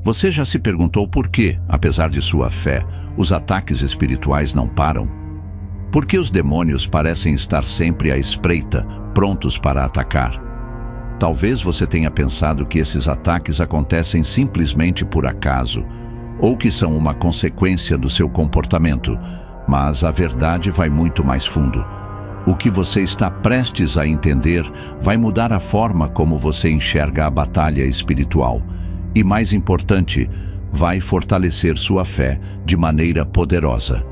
Você já se perguntou por que, apesar de sua fé, os ataques espirituais não param? Por que os demônios parecem estar sempre à espreita, prontos para atacar? Talvez você tenha pensado que esses ataques acontecem simplesmente por acaso, ou que são uma consequência do seu comportamento, mas a verdade vai muito mais fundo. O que você está prestes a entender vai mudar a forma como você enxerga a batalha espiritual. E mais importante, vai fortalecer sua fé de maneira poderosa.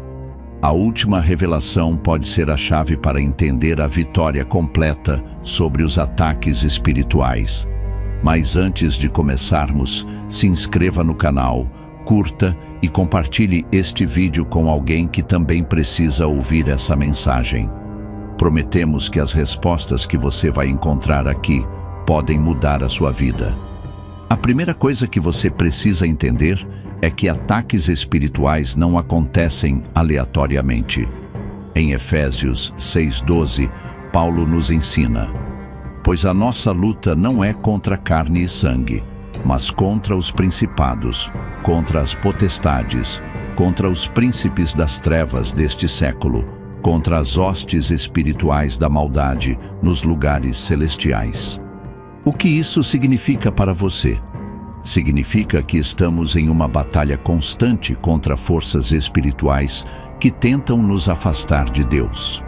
A última revelação pode ser a chave para entender a vitória completa sobre os ataques espirituais. Mas antes de começarmos, se inscreva no canal, curta e compartilhe este vídeo com alguém que também precisa ouvir essa mensagem. Prometemos que as respostas que você vai encontrar aqui podem mudar a sua vida. A primeira coisa que você precisa entender é que ataques espirituais não acontecem aleatoriamente. Em Efésios 6:12, Paulo nos ensina: pois a nossa luta não é contra carne e sangue, mas contra os principados, contra as potestades, contra os príncipes das trevas deste século, contra as hostes espirituais da maldade nos lugares celestiais. O que isso significa para você? Significa que estamos em uma batalha constante contra forças espirituais que tentam nos afastar de Deus.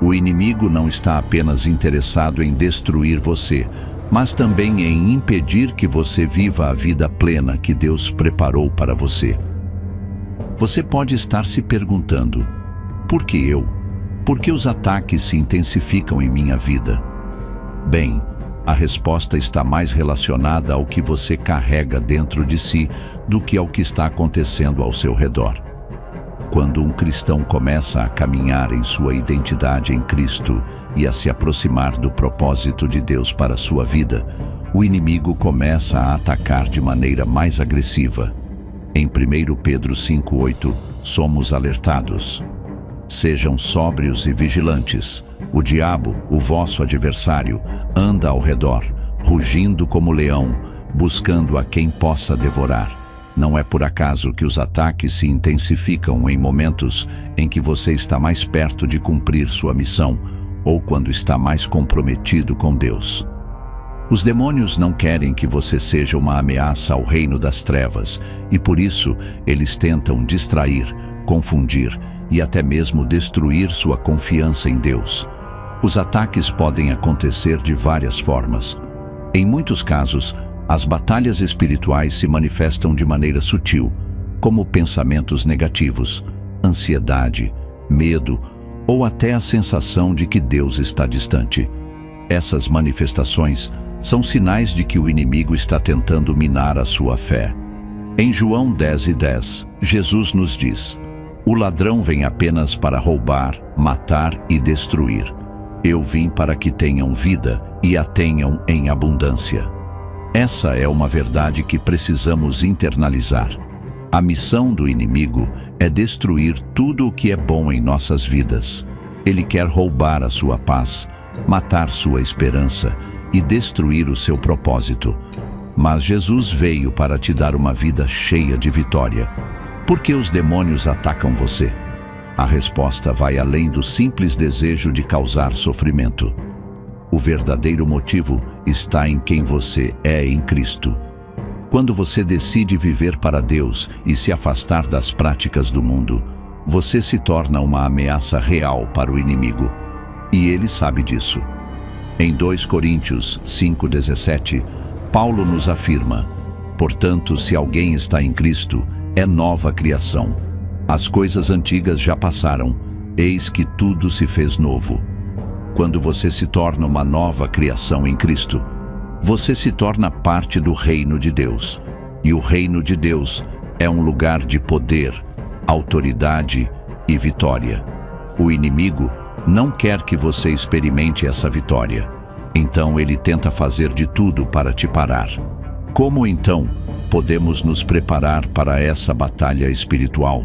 O inimigo não está apenas interessado em destruir você, mas também em impedir que você viva a vida plena que Deus preparou para você. Você pode estar se perguntando: por que eu? Por que os ataques se intensificam em minha vida? Bem, a resposta está mais relacionada ao que você carrega dentro de si do que ao que está acontecendo ao seu redor. Quando um cristão começa a caminhar em sua identidade em Cristo e a se aproximar do propósito de Deus para sua vida, o inimigo começa a atacar de maneira mais agressiva. Em 1 Pedro 5:8, somos alertados: sejam sóbrios e vigilantes. O diabo, o vosso adversário, anda ao redor, rugindo como leão, buscando a quem possa devorar. Não é por acaso que os ataques se intensificam em momentos em que você está mais perto de cumprir sua missão ou quando está mais comprometido com Deus. Os demônios não querem que você seja uma ameaça ao reino das trevas e por isso eles tentam distrair, confundir e até mesmo destruir sua confiança em Deus. Os ataques podem acontecer de várias formas. Em muitos casos, as batalhas espirituais se manifestam de maneira sutil, como pensamentos negativos, ansiedade, medo ou até a sensação de que Deus está distante. Essas manifestações são sinais de que o inimigo está tentando minar a sua fé. Em João 10:10, Jesus nos diz: o ladrão vem apenas para roubar, matar e destruir. Eu vim para que tenham vida e a tenham em abundância. Essa é uma verdade que precisamos internalizar. A missão do inimigo é destruir tudo o que é bom em nossas vidas. Ele quer roubar a sua paz, matar sua esperança e destruir o seu propósito. Mas Jesus veio para te dar uma vida cheia de vitória. Por que os demônios atacam você? A resposta vai além do simples desejo de causar sofrimento. O verdadeiro motivo está em quem você é em Cristo. Quando você decide viver para Deus e se afastar das práticas do mundo, você se torna uma ameaça real para o inimigo. E ele sabe disso. Em 2 Coríntios 5:17, Paulo nos afirma: portanto, se alguém está em Cristo, é nova criação. As coisas antigas já passaram, eis que tudo se fez novo. Quando você se torna uma nova criação em Cristo, você se torna parte do reino de Deus. E o reino de Deus é um lugar de poder, autoridade e vitória. O inimigo não quer que você experimente essa vitória. Então ele tenta fazer de tudo para te parar. Como então podemos nos preparar para essa batalha espiritual?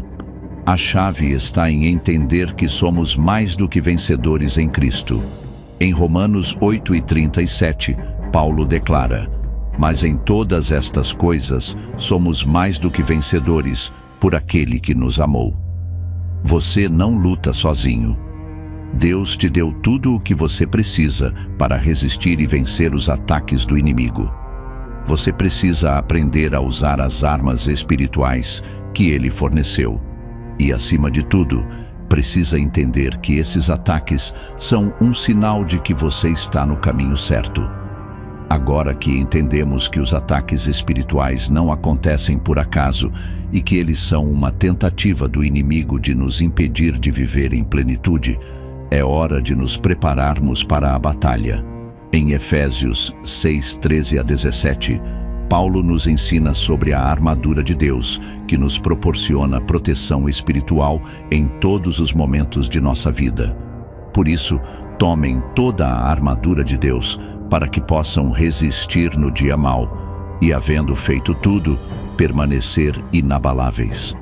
A chave está em entender que somos mais do que vencedores em Cristo. Em Romanos 8:37, Paulo declara: Mas em todas estas coisas somos mais do que vencedores por aquele que nos amou. Você não luta sozinho. Deus te deu tudo o que você precisa para resistir e vencer os ataques do inimigo. Você precisa aprender a usar as armas espirituais que Ele forneceu. E, acima de tudo, precisa entender que esses ataques são um sinal de que você está no caminho certo. Agora que entendemos que os ataques espirituais não acontecem por acaso e que eles são uma tentativa do inimigo de nos impedir de viver em plenitude, é hora de nos prepararmos para a batalha. Em Efésios 6, 13 a 17, Paulo nos ensina sobre a armadura de Deus, que nos proporciona proteção espiritual em todos os momentos de nossa vida. Por isso, tomem toda a armadura de Deus para que possam resistir no dia mau e, havendo feito tudo, permanecer inabaláveis.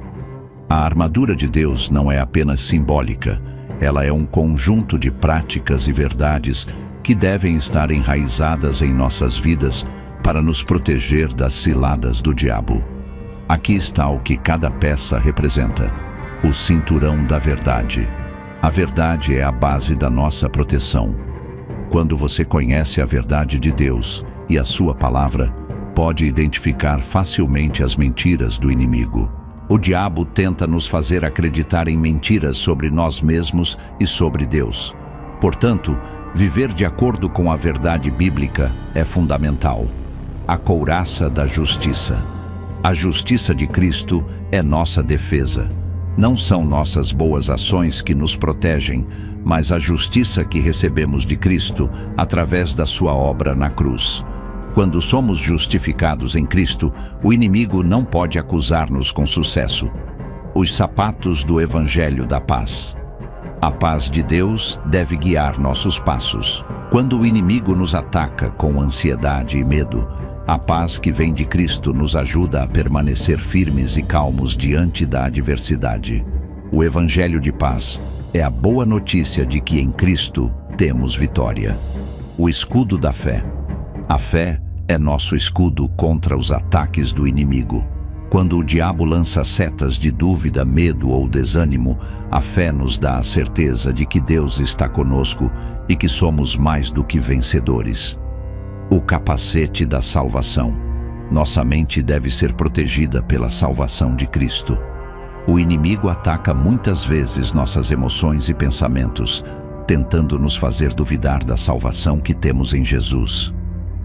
A armadura de Deus não é apenas simbólica, ela é um conjunto de práticas e verdades que devem estar enraizadas em nossas vidas para nos proteger das ciladas do diabo. Aqui está o que cada peça representa: o cinturão da verdade. A verdade é a base da nossa proteção. Quando você conhece a verdade de Deus e a sua palavra, pode identificar facilmente as mentiras do inimigo. O diabo tenta nos fazer acreditar em mentiras sobre nós mesmos e sobre Deus. Portanto, viver de acordo com a verdade bíblica é fundamental. A couraça da justiça. A justiça de Cristo é nossa defesa. Não são nossas boas ações que nos protegem, mas a justiça que recebemos de Cristo através da sua obra na cruz. Quando somos justificados em Cristo, o inimigo não pode acusar-nos com sucesso. Os sapatos do Evangelho da Paz. A paz de Deus deve guiar nossos passos. Quando o inimigo nos ataca com ansiedade e medo, a paz que vem de Cristo nos ajuda a permanecer firmes e calmos diante da adversidade. O Evangelho de Paz é a boa notícia de que em Cristo temos vitória. O escudo da fé. A fé é nosso escudo contra os ataques do inimigo. Quando o diabo lança setas de dúvida, medo ou desânimo, a fé nos dá a certeza de que Deus está conosco e que somos mais do que vencedores. O capacete da salvação. Nossa mente deve ser protegida pela salvação de Cristo. O inimigo ataca muitas vezes nossas emoções e pensamentos, tentando nos fazer duvidar da salvação que temos em Jesus.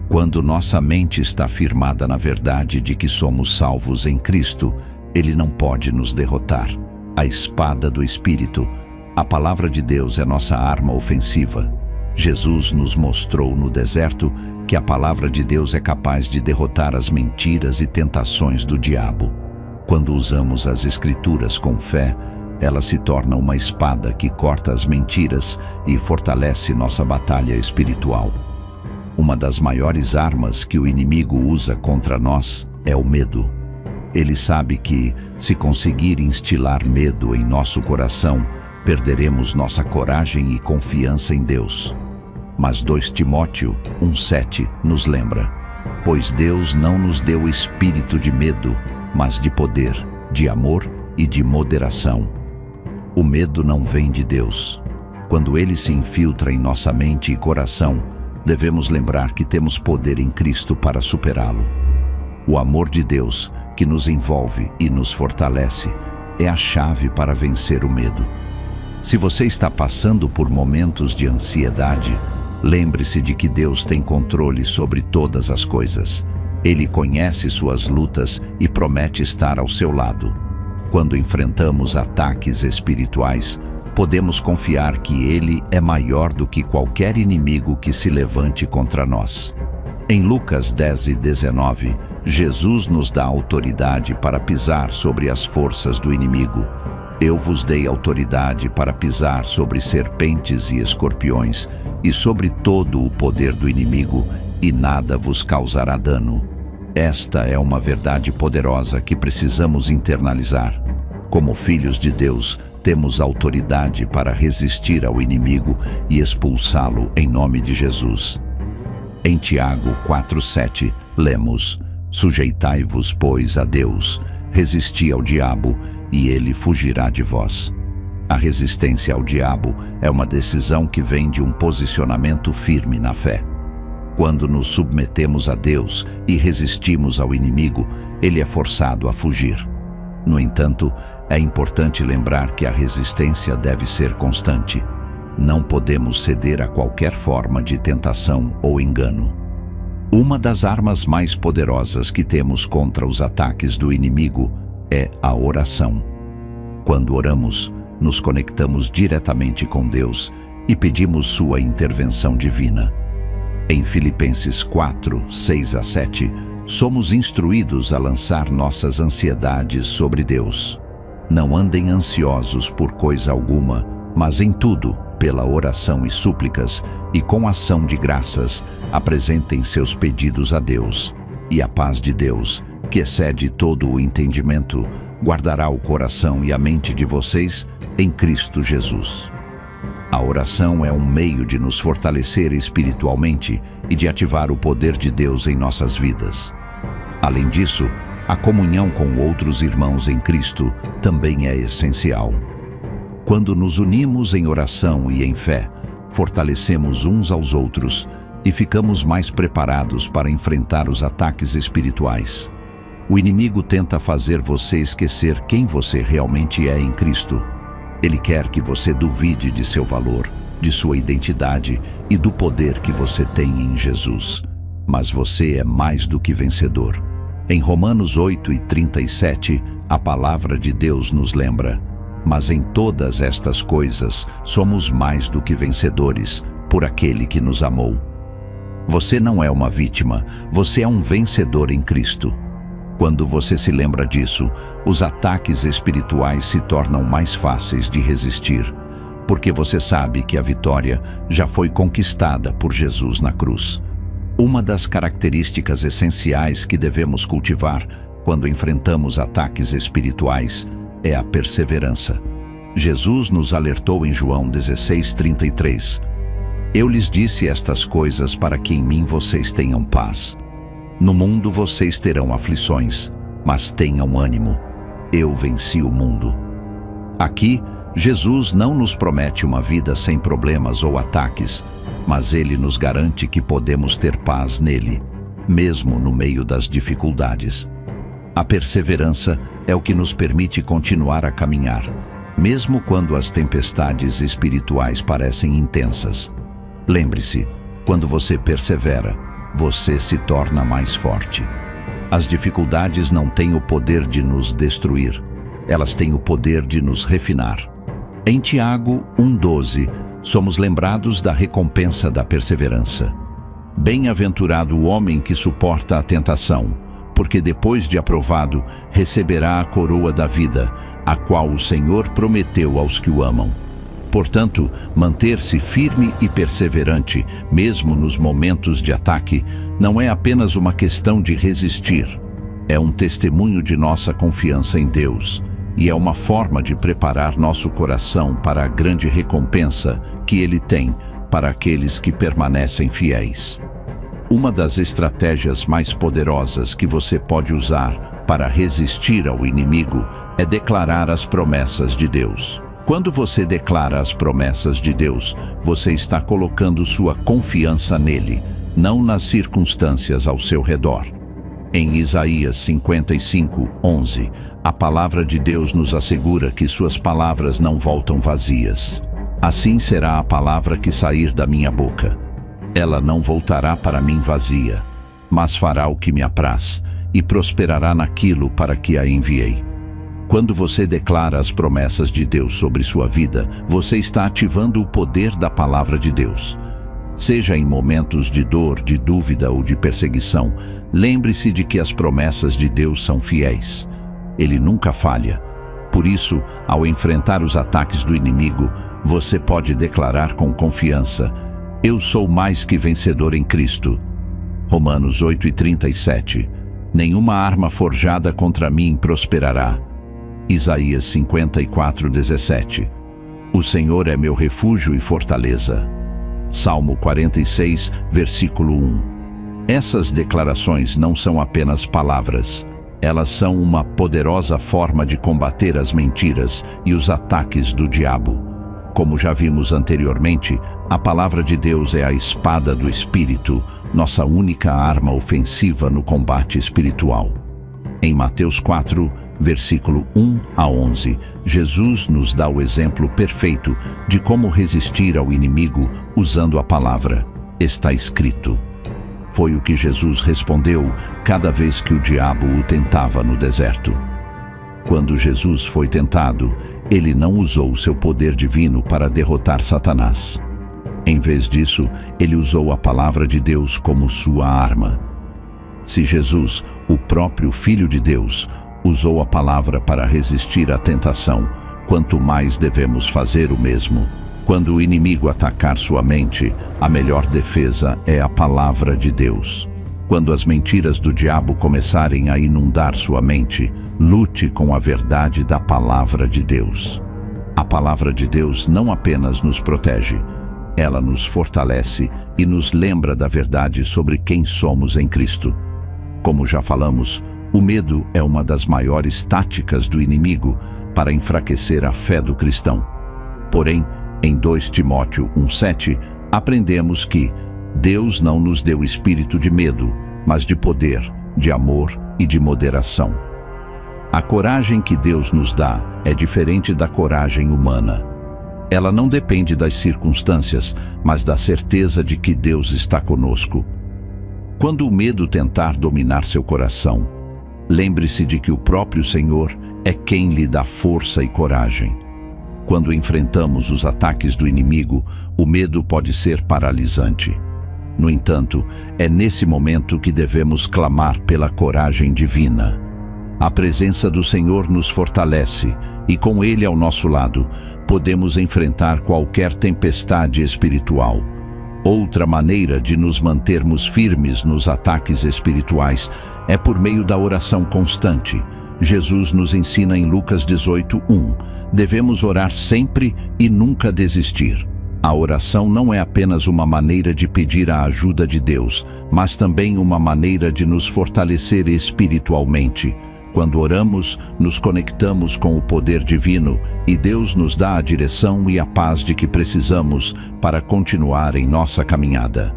Quando nossa mente está firmada na verdade de que somos salvos em Cristo, Ele não pode nos derrotar. A espada do Espírito. A palavra de Deus é nossa arma ofensiva. Jesus nos mostrou no deserto que a palavra de Deus é capaz de derrotar as mentiras e tentações do diabo. Quando usamos as Escrituras com fé, ela se torna uma espada que corta as mentiras e fortalece nossa batalha espiritual. Uma das maiores armas que o inimigo usa contra nós é o medo. Ele sabe que, se conseguir instilar medo em nosso coração, perderemos nossa coragem e confiança em Deus. Mas 2 Timóteo 1,7 nos lembra: pois Deus não nos deu espírito de medo, mas de poder, de amor e de moderação. O medo não vem de Deus. Quando ele se infiltra em nossa mente e coração, devemos lembrar que temos poder em Cristo para superá-lo. O amor de Deus, que nos envolve e nos fortalece, é a chave para vencer o medo. Se você está passando por momentos de ansiedade, lembre-se de que Deus tem controle sobre todas as coisas. Ele conhece suas lutas e promete estar ao seu lado. Quando enfrentamos ataques espirituais, podemos confiar que Ele é maior do que qualquer inimigo que se levante contra nós. Em Lucas 10:19, Jesus nos dá autoridade para pisar sobre as forças do inimigo. Eu vos dei autoridade para pisar sobre serpentes e escorpiões e sobre todo o poder do inimigo, e nada vos causará dano. Esta é uma verdade poderosa que precisamos internalizar. Como filhos de Deus, temos autoridade para resistir ao inimigo e expulsá-lo em nome de Jesus. Em Tiago 4:7, lemos: sujeitai-vos, pois, a Deus, resisti ao diabo, e ele fugirá de vós. A resistência ao diabo é uma decisão que vem de um posicionamento firme na fé. Quando nos submetemos a Deus e resistimos ao inimigo, ele é forçado a fugir. No entanto, é importante lembrar que a resistência deve ser constante. Não podemos ceder a qualquer forma de tentação ou engano. Uma das armas mais poderosas que temos contra os ataques do inimigo é a oração. Quando oramos, nos conectamos diretamente com Deus e pedimos sua intervenção divina. Em Filipenses 4, 6 a 7, somos instruídos a lançar nossas ansiedades sobre Deus. Não andem ansiosos por coisa alguma, mas em tudo, pela oração e súplicas, e com ação de graças, apresentem seus pedidos a Deus. E a paz de Deus, que excede todo o entendimento, guardará o coração e a mente de vocês em Cristo Jesus. A oração é um meio de nos fortalecer espiritualmente e de ativar o poder de Deus em nossas vidas. Além disso, a comunhão com outros irmãos em Cristo também é essencial. Quando nos unimos em oração e em fé, fortalecemos uns aos outros e ficamos mais preparados para enfrentar os ataques espirituais. O inimigo tenta fazer você esquecer quem você realmente é em Cristo. Ele quer que você duvide de seu valor, de sua identidade e do poder que você tem em Jesus. Mas você é mais do que vencedor. Em Romanos 8:37, a palavra de Deus nos lembra: mas em todas estas coisas somos mais do que vencedores, por aquele que nos amou. Você não é uma vítima, você é um vencedor em Cristo. Quando você se lembra disso, os ataques espirituais se tornam mais fáceis de resistir, porque você sabe que a vitória já foi conquistada por Jesus na cruz. Uma das características essenciais que devemos cultivar quando enfrentamos ataques espirituais é a perseverança. Jesus nos alertou em João 16:33. Eu lhes disse estas coisas para que em mim vocês tenham paz. No mundo vocês terão aflições, mas tenham ânimo. Eu venci o mundo. Aqui, Jesus não nos promete uma vida sem problemas ou ataques, mas ele nos garante que podemos ter paz nele, mesmo no meio das dificuldades. A perseverança é o que nos permite continuar a caminhar, mesmo quando as tempestades espirituais parecem intensas. Lembre-se, quando você persevera, você se torna mais forte. As dificuldades não têm o poder de nos destruir, elas têm o poder de nos refinar. Em Tiago 1:12, somos lembrados da recompensa da perseverança. Bem-aventurado o homem que suporta a tentação, porque depois de aprovado, receberá a coroa da vida, a qual o Senhor prometeu aos que o amam. Portanto, manter-se firme e perseverante, mesmo nos momentos de ataque, não é apenas uma questão de resistir. É um testemunho de nossa confiança em Deus, e é uma forma de preparar nosso coração para a grande recompensa que Ele tem para aqueles que permanecem fiéis. Uma das estratégias mais poderosas que você pode usar para resistir ao inimigo é declarar as promessas de Deus. Quando você declara as promessas de Deus, você está colocando sua confiança nele, não nas circunstâncias ao seu redor. Em Isaías 55:11, a palavra de Deus nos assegura que suas palavras não voltam vazias. Assim será a palavra que sair da minha boca. Ela não voltará para mim vazia, mas fará o que me apraz e prosperará naquilo para que a enviei. Quando você declara as promessas de Deus sobre sua vida, você está ativando o poder da palavra de Deus. Seja em momentos de dor, de dúvida ou de perseguição, lembre-se de que as promessas de Deus são fiéis. Ele nunca falha. Por isso, ao enfrentar os ataques do inimigo, você pode declarar com confiança: eu sou mais que vencedor em Cristo. Romanos 8:37. Nenhuma arma forjada contra mim prosperará. Isaías 54:17. O Senhor é meu refúgio e fortaleza. Salmo 46, versículo 1. Essas declarações não são apenas palavras. Elas são uma poderosa forma de combater as mentiras e os ataques do diabo. Como já vimos anteriormente, a palavra de Deus é a espada do Espírito, nossa única arma ofensiva no combate espiritual. Em Mateus 4, versículo 1 a 11, Jesus nos dá o exemplo perfeito de como resistir ao inimigo usando a palavra. Está escrito. Foi o que Jesus respondeu cada vez que o diabo o tentava no deserto. Quando Jesus foi tentado, ele não usou seu poder divino para derrotar Satanás. Em vez disso, ele usou a palavra de Deus como sua arma. Se Jesus, o próprio Filho de Deus, usou a palavra para resistir à tentação, quanto mais devemos fazer o mesmo. Quando o inimigo atacar sua mente, a melhor defesa é a palavra de Deus. Quando as mentiras do diabo começarem a inundar sua mente, lute com a verdade da palavra de Deus. A palavra de Deus não apenas nos protege, ela nos fortalece e nos lembra da verdade sobre quem somos em Cristo. Como já falamos, o medo é uma das maiores táticas do inimigo para enfraquecer a fé do cristão. Porém, em 2 Timóteo 1,7, aprendemos que Deus não nos deu espírito de medo, mas de poder, de amor e de moderação. A coragem que Deus nos dá é diferente da coragem humana. Ela não depende das circunstâncias, mas da certeza de que Deus está conosco. Quando o medo tentar dominar seu coração, lembre-se de que o próprio Senhor é quem lhe dá força e coragem. Quando enfrentamos os ataques do inimigo, o medo pode ser paralisante. No entanto, é nesse momento que devemos clamar pela coragem divina. A presença do Senhor nos fortalece e, com Ele ao nosso lado, podemos enfrentar qualquer tempestade espiritual. Outra maneira de nos mantermos firmes nos ataques espirituais é por meio da oração constante. Jesus nos ensina em Lucas 18:1. Devemos orar sempre e nunca desistir. A oração não é apenas uma maneira de pedir a ajuda de Deus, mas também uma maneira de nos fortalecer espiritualmente. Quando oramos, nos conectamos com o poder divino e Deus nos dá a direção e a paz de que precisamos para continuar em nossa caminhada.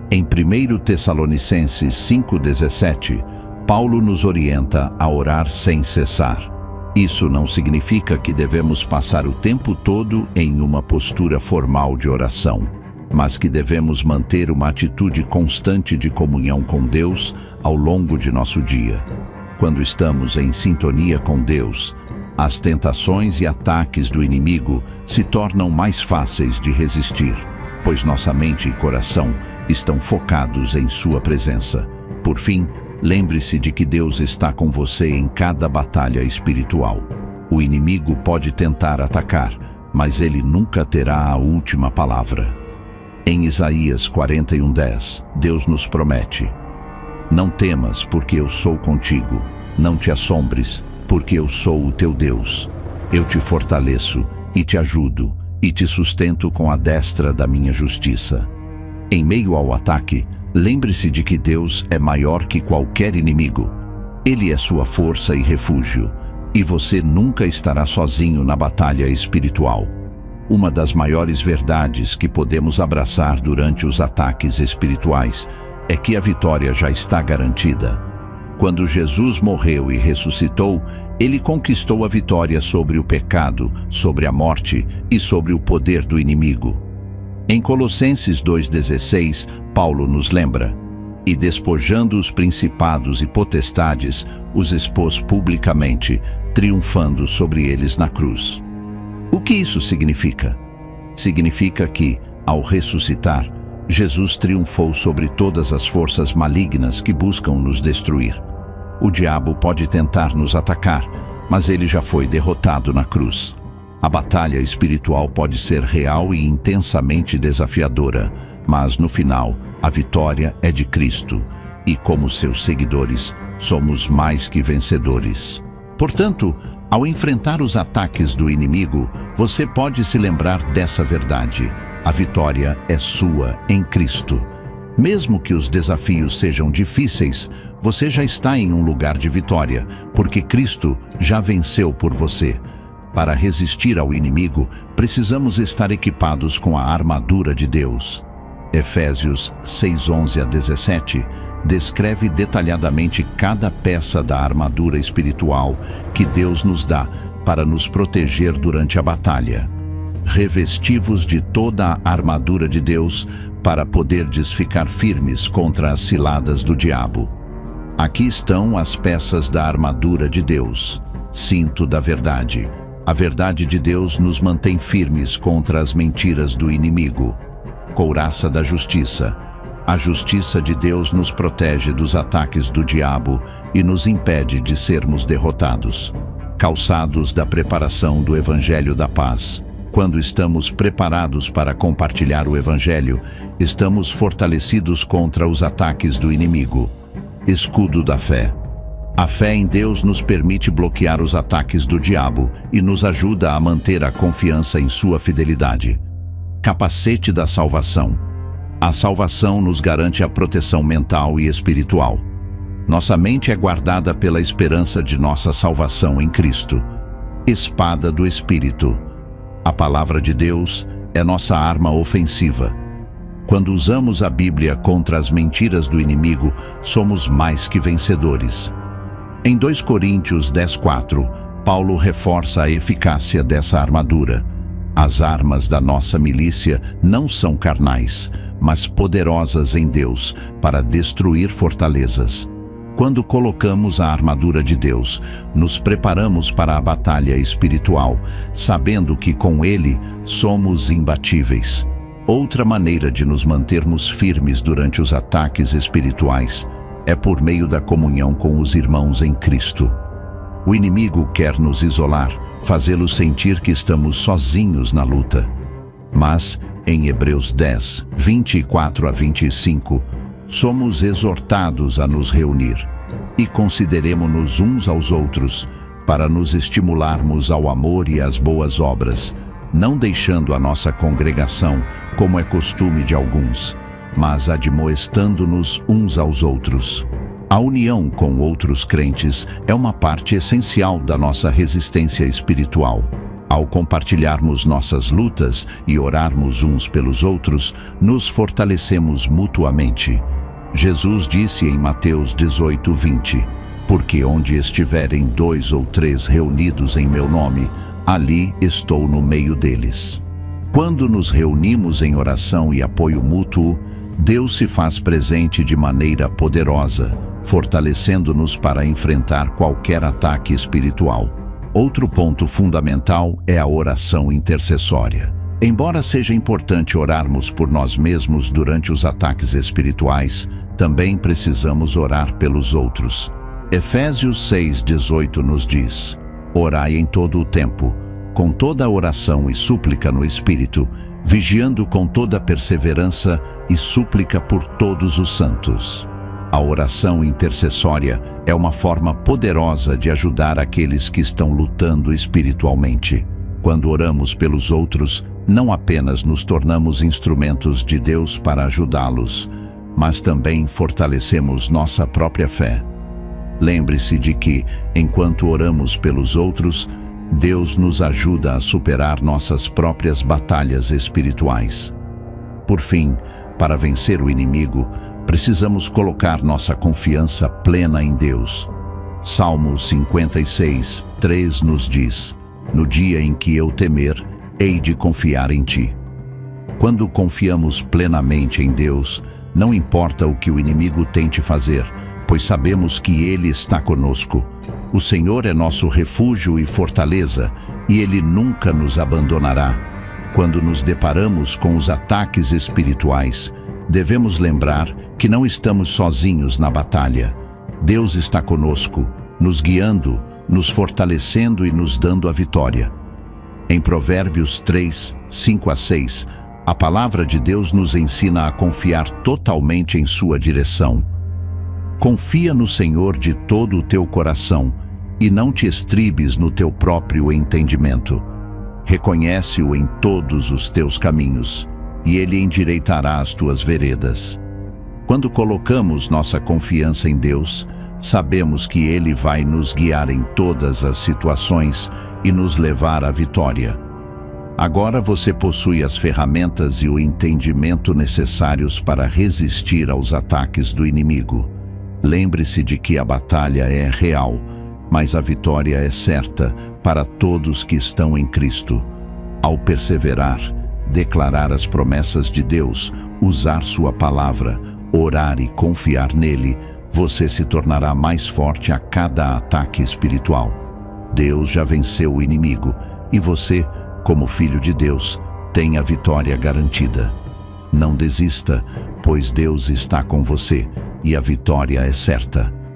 Em 1 Tessalonicenses 5:17, Paulo nos orienta a orar sem cessar. Isso não significa que devemos passar o tempo todo em uma postura formal de oração, mas que devemos manter uma atitude constante de comunhão com Deus ao longo de nosso dia. Quando estamos em sintonia com Deus, as tentações e ataques do inimigo se tornam mais fáceis de resistir, pois nossa mente e coração estão focados em sua presença. Por fim, lembre-se de que Deus está com você em cada batalha espiritual. O inimigo pode tentar atacar, mas ele nunca terá a última palavra. Em Isaías 41:10, Deus nos promete: não temas, porque eu sou contigo. Não te assombres, porque eu sou o teu Deus. Eu te fortaleço e te ajudo e te sustento com a destra da minha justiça. Em meio ao ataque, lembre-se de que Deus é maior que qualquer inimigo. Ele é sua força e refúgio, e você nunca estará sozinho na batalha espiritual. Uma das maiores verdades que podemos abraçar durante os ataques espirituais é que a vitória já está garantida. Quando Jesus morreu e ressuscitou, ele conquistou a vitória sobre o pecado, sobre a morte e sobre o poder do inimigo. Em Colossenses 2:16, Paulo nos lembra: e despojando os principados e potestades, os expôs publicamente, triunfando sobre eles na cruz. O que isso significa? Significa que, ao ressuscitar, Jesus triunfou sobre todas as forças malignas que buscam nos destruir. O diabo pode tentar nos atacar, mas ele já foi derrotado na cruz. A batalha espiritual pode ser real e intensamente desafiadora, mas no final, a vitória é de Cristo, e como seus seguidores, somos mais que vencedores. Portanto, ao enfrentar os ataques do inimigo, você pode se lembrar dessa verdade: a vitória é sua em Cristo. Mesmo que os desafios sejam difíceis, você já está em um lugar de vitória, porque Cristo já venceu por você. Para resistir ao inimigo, precisamos estar equipados com a armadura de Deus. Efésios 6:11-17 descreve detalhadamente cada peça da armadura espiritual que Deus nos dá para nos proteger durante a batalha. Revesti-vos de toda a armadura de Deus para poderdes ficar firmes contra as ciladas do diabo. Aqui estão as peças da armadura de Deus. Cinto da verdade. A verdade de Deus nos mantém firmes contra as mentiras do inimigo. Couraça da justiça. A justiça de Deus nos protege dos ataques do diabo e nos impede de sermos derrotados. Calçados da preparação do Evangelho da Paz. Quando estamos preparados para compartilhar o Evangelho, estamos fortalecidos contra os ataques do inimigo. Escudo da fé. A fé em Deus nos permite bloquear os ataques do diabo e nos ajuda a manter a confiança em sua fidelidade. Capacete da salvação. A salvação nos garante a proteção mental e espiritual. Nossa mente é guardada pela esperança de nossa salvação em Cristo. Espada do Espírito. A palavra de Deus é nossa arma ofensiva. Quando usamos a Bíblia contra as mentiras do inimigo, somos mais que vencedores. Em 2 Coríntios 10:4, Paulo reforça a eficácia dessa armadura. As armas da nossa milícia não são carnais, mas poderosas em Deus para destruir fortalezas. Quando colocamos a armadura de Deus, nos preparamos para a batalha espiritual, sabendo que com Ele somos imbatíveis. Outra maneira de nos mantermos firmes durante os ataques espirituais é por meio da comunhão com os irmãos em Cristo. O inimigo quer nos isolar, fazê-los sentir que estamos sozinhos na luta. Mas, em Hebreus 10:24-25, somos exortados a nos reunir e consideremo-nos uns aos outros para nos estimularmos ao amor e às boas obras, não deixando a nossa congregação, como é costume de alguns, mas admoestando-nos uns aos outros. A união com outros crentes é uma parte essencial da nossa resistência espiritual. Ao compartilharmos nossas lutas e orarmos uns pelos outros, nos fortalecemos mutuamente. Jesus disse em Mateus 18:20, porque onde estiverem 2 ou 3 reunidos em meu nome, ali estou no meio deles. Quando nos reunimos em oração e apoio mútuo, Deus se faz presente de maneira poderosa, fortalecendo-nos para enfrentar qualquer ataque espiritual. Outro ponto fundamental é a oração intercessória. Embora seja importante orarmos por nós mesmos durante os ataques espirituais, também precisamos orar pelos outros. Efésios 6:18 nos diz: orai em todo o tempo, com toda oração e súplica no Espírito, vigiando com toda perseverança e súplica por todos os santos. A oração intercessória é uma forma poderosa de ajudar aqueles que estão lutando espiritualmente. Quando oramos pelos outros, não apenas nos tornamos instrumentos de Deus para ajudá-los, mas também fortalecemos nossa própria fé. Lembre-se de que, enquanto oramos pelos outros, Deus nos ajuda a superar nossas próprias batalhas espirituais. Por fim, para vencer o inimigo, precisamos colocar nossa confiança plena em Deus. Salmo 56:3 nos diz: no dia em que eu temer, hei de confiar em ti. Quando confiamos plenamente em Deus, não importa o que o inimigo tente fazer, pois sabemos que Ele está conosco. O Senhor é nosso refúgio e fortaleza, e Ele nunca nos abandonará. Quando nos deparamos com os ataques espirituais, devemos lembrar que não estamos sozinhos na batalha. Deus está conosco, nos guiando, nos fortalecendo e nos dando a vitória. Em Provérbios 3:5-6, a palavra de Deus nos ensina a confiar totalmente em sua direção. Confia no Senhor de todo o teu coração e não te estribes no teu próprio entendimento. Reconhece-o em todos os teus caminhos, e Ele endireitará as tuas veredas. Quando colocamos nossa confiança em Deus, sabemos que Ele vai nos guiar em todas as situações e nos levar à vitória. Agora você possui as ferramentas e o entendimento necessários para resistir aos ataques do inimigo. Lembre-se de que a batalha é real, mas a vitória é certa para todos que estão em Cristo. Ao perseverar, declarar as promessas de Deus, usar sua palavra, orar e confiar nele, você se tornará mais forte a cada ataque espiritual. Deus já venceu o inimigo e você, como filho de Deus, tem a vitória garantida. Não desista, pois Deus está com você e a vitória é certa.